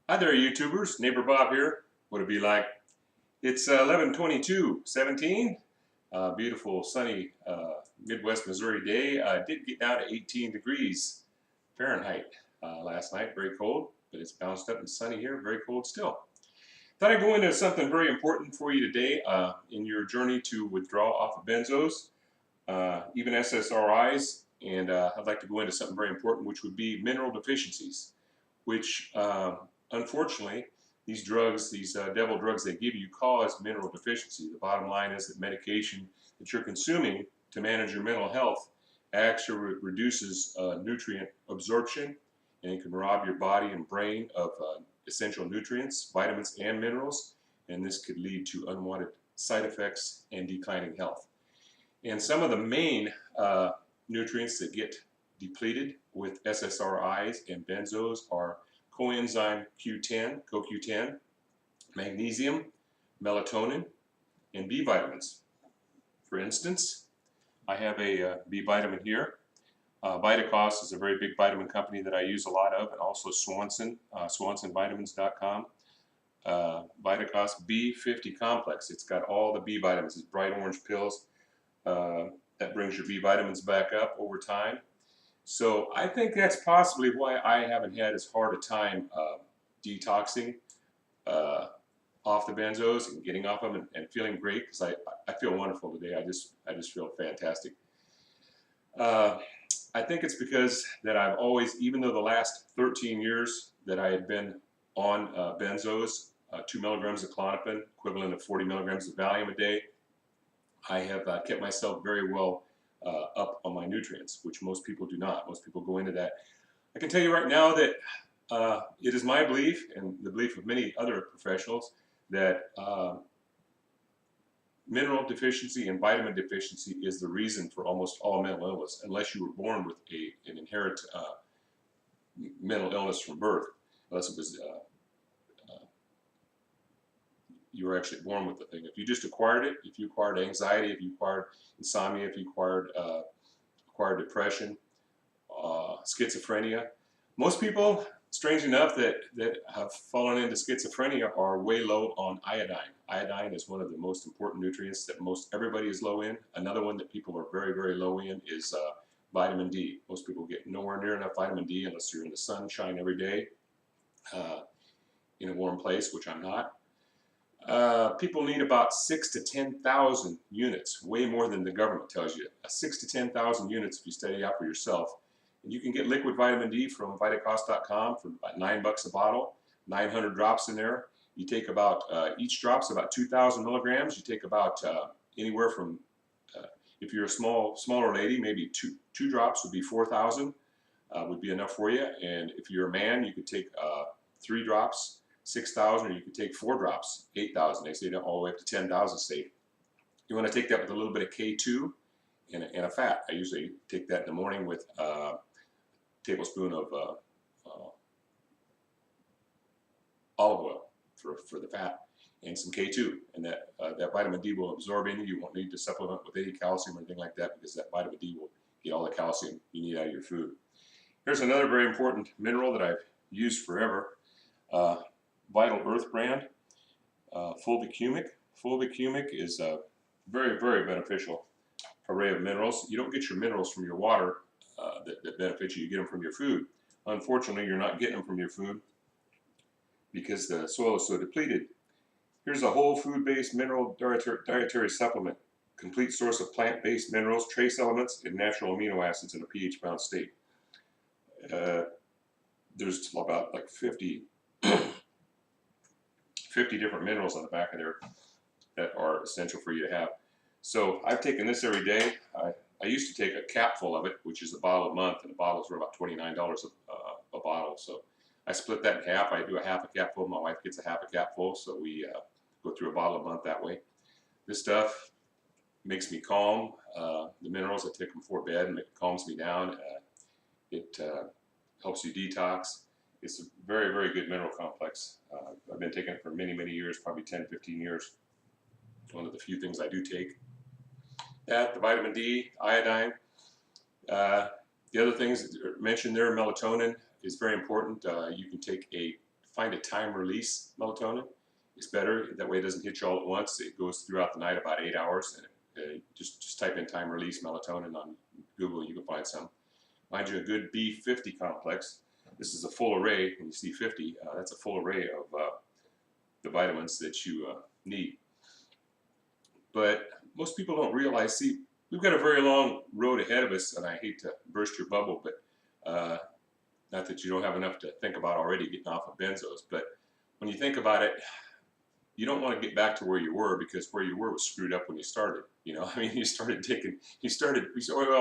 Hi there, YouTubers. Neighbor Bob here. What it be like? It's 11/22/17. Beautiful, sunny Midwest Missouri day. Did get down to 18 degrees Fahrenheit last night. Very cold, but it's bounced up and sunny here. Very cold still. Thought I'd go into something very important for you today in your journey to withdraw off of benzos, even SSRIs, and I'd like to go into something very important, which would be mineral deficiencies, which unfortunately, these drugs, these devil drugs they give you, cause mineral deficiency. The bottom line is that medication that you're consuming to manage your mental health actually reduces nutrient absorption, and it can rob your body and brain of essential nutrients, vitamins, and minerals, and this could lead to unwanted side effects and declining health. And some of the main nutrients that get depleted with SSRIs and benzos are coenzyme Q10, CoQ10, magnesium, melatonin, and B vitamins. For instance, I have a B vitamin here. Vitacost is a very big vitamin company that I use a lot of, and also Swanson, swansonvitamins.com. Vitacost B50 complex. It's got all the B vitamins. It's bright orange pills. That brings your B vitamins back up over time. So I think that's possibly why I haven't had as hard a time detoxing off the benzos and getting off them and feeling great, because I feel wonderful today. I just feel fantastic. I think it's because that I've always, even though the last 13 years that I had been on benzos, 2 milligrams of Klonopin, equivalent of 40 milligrams of Valium a day, I have kept myself very well up on my nutrients, which most people do not. Most people go into that. I can tell you right now that it is my belief, and the belief of many other professionals, that mineral deficiency and vitamin deficiency is the reason for almost all mental illness, unless you were born with an inherent mental illness from birth, unless it was you were actually born with the thing. If you just acquired it, if you acquired anxiety, if you acquired insomnia, if you acquired depression, schizophrenia, most people, strange enough, that have fallen into schizophrenia are way low on iodine. Iodine is one of the most important nutrients that most everybody is low in. Another one that people are very, very low in is vitamin D. Most people get nowhere near enough vitamin D unless you're in the sunshine every day in a warm place, which I'm not. People need about 6,000 to 10,000 units, way more than the government tells you. 6,000 to 10,000 units if you study out for yourself. And you can get liquid vitamin D from Vitacost.com for about $9 a bottle, 900 drops in there. You take about, each drop's about 2,000 milligrams. You take about anywhere from, if you're a smaller lady, maybe two drops would be 4,000, would be enough for you. And if you're a man, you could take 3 drops, 6,000, or you could take 4 drops, 8,000. They say all the way up to 10,000 safe. You want to take that with a little bit of K2 and a fat. I usually take that in the morning with a tablespoon of olive oil for the fat, and some K2. And that vitamin D will absorb in you. You won't need to supplement with any calcium or anything like that, because that vitamin D will get all the calcium you need out of your food. Here's another very important mineral that I've used forever. Vital Earth brand, fulvicumic. Fulvicumic is a very, very beneficial array of minerals. You don't get your minerals from your water that benefit you. You get them from your food. Unfortunately, you're not getting them from your food because the soil is so depleted. Here's a whole food-based mineral dietary supplement, complete source of plant-based minerals, trace elements, and natural amino acids in a pH-balanced state. There's about like 50 different minerals on the back of there that are essential for you to have. So I've taken this every day. I used to take a capful of it, which is a bottle a month, and the bottles were about $29 a bottle. So I split that in half. I do a half a capful. My wife gets a half a capful, so we go through a bottle a month that way. This stuff makes me calm. The minerals, I take them before bed, and it calms me down. It helps you detox. It's a very, very good mineral complex. I've been taking it for many, many years, probably 10, 15 years. It's one of the few things I do take. That, the vitamin D, iodine. The other things mentioned there, melatonin is very important. You can take a find a time release melatonin. It's better. That way it doesn't hit you all at once. It goes throughout the night, about 8 hours. And just type in time release melatonin on Google. You can find some. Find you a good B50 complex. This is a full array. When you see 50, that's a full array of the vitamins that you need. But most people don't realize, see, we've got a very long road ahead of us, and I hate to burst your bubble, but not that you don't have enough to think about already getting off of benzos, but when you think about it, you don't want to get back to where you were, because where you were was screwed up when you started. You know, I mean, we all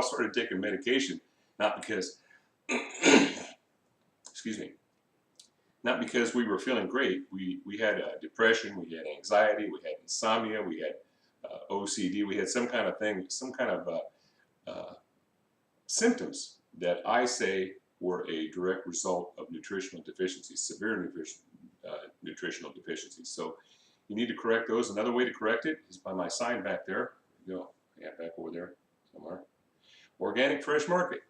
started taking medication, not because, excuse me, not because we were feeling great. We had depression, we had anxiety, we had insomnia, we had OCD, we had some kind of thing, some kind of symptoms that I say were a direct result of nutritional deficiencies, severe nutritional deficiencies. So you need to correct those. Another way to correct it is by my sign back there. You know, yeah, back over there somewhere. Organic Fresh Market.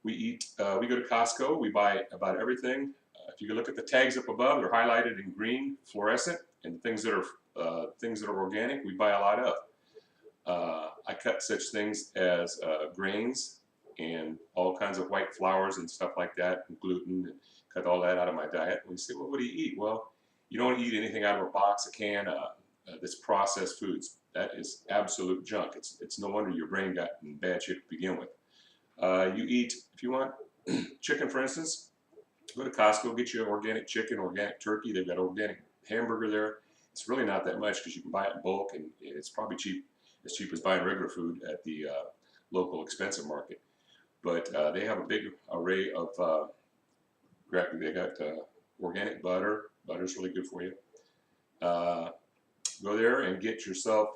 We go to Costco, we buy about everything. If you look at the tags up above, they're highlighted in green, fluorescent, and things that are organic, we buy a lot of. I cut such things as grains and all kinds of white flours and stuff like that, and gluten, and cut all that out of my diet. And we say, well, what do you eat? Well, you don't eat anything out of a box, a can, that's processed foods. That is absolute junk. It's no wonder your brain got in bad shape to begin with. You eat, if you want chicken, for instance, go to Costco, get you organic chicken, organic turkey. They've got organic hamburger there. It's really not that much because you can buy it in bulk, and it's probably as cheap as buying regular food at the local expensive market. But they have a big array of, they got organic butter. Butter's really good for you. Go there and get yourself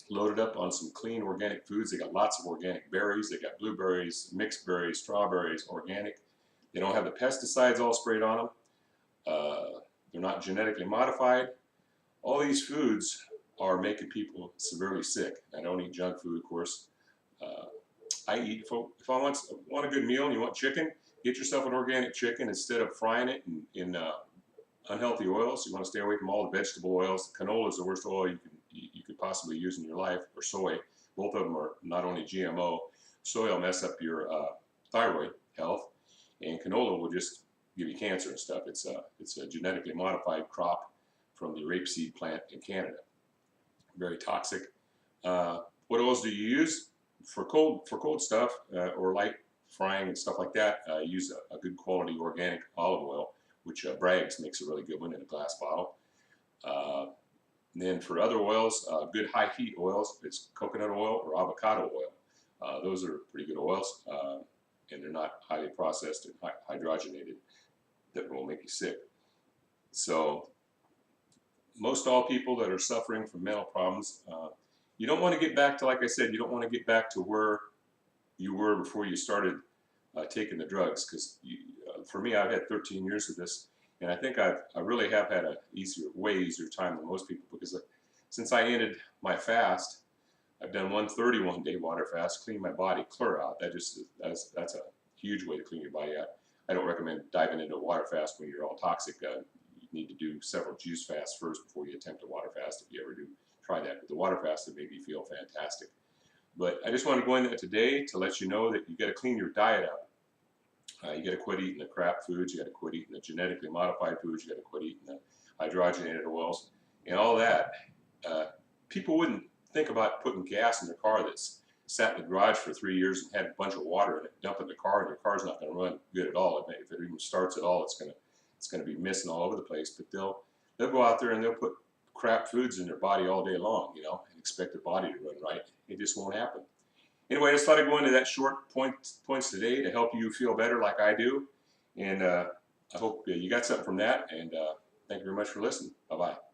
loaded up on some clean organic foods. They got lots of organic berries. They got blueberries, mixed berries, strawberries, organic. They don't have the pesticides all sprayed on them. They're not genetically modified. All these foods are making people severely sick. I don't eat junk food, of course. I eat, if I want a good meal and you want chicken, get yourself an organic chicken instead of frying it in unhealthy oils. You want to stay away from all the vegetable oils. Canola is the worst oil you could possibly use in your life, or soy. Both of them are not only GMO. Soy will mess up your thyroid health, and canola will just give you cancer and stuff. It's a genetically modified crop from the rapeseed plant in Canada. Very toxic. What oils do you use for cold stuff or light frying and stuff like that? Use a good quality organic olive oil, which Bragg's makes a really good one in a glass bottle. And then for other oils, good high heat oils, it's coconut oil or avocado oil. Those are pretty good oils, and they're not highly processed and hydrogenated that will make you sick. So most all people that are suffering from mental problems, you don't want to get back to, like I said, you don't want to get back to where you were before you started taking the drugs, because for me, I've had 13 years of this, and I think I really have had a way easier time than most people, because since I ended my fast, I've done one 31-day water fast, clean my body clear out. That's a huge way to clean your body out. I don't recommend diving into a water fast when you're all toxic. You need to do several juice fasts first before you attempt a water fast, if you ever do try that. But the water fast will make you feel fantastic. But I just wanted to go into that today to let you know that you got to clean your diet up. You got to quit eating the crap foods. You got to quit eating the genetically modified foods. You got to quit eating the hydrogenated oils and all that. People wouldn't think about putting gas in their car that's sat in the garage for 3 years and had a bunch of water in it, dump it in the car, and your car's not going to run good at all. If it even starts at all, it's going to be missing all over the place. But they'll go out there and they'll put crap foods in their body all day long, you know, and expect the body to run right. It just won't happen. Anyway, I just thought I'd go into that short points today to help you feel better like I do. And I hope you got something from that. And thank you very much for listening. Bye-bye.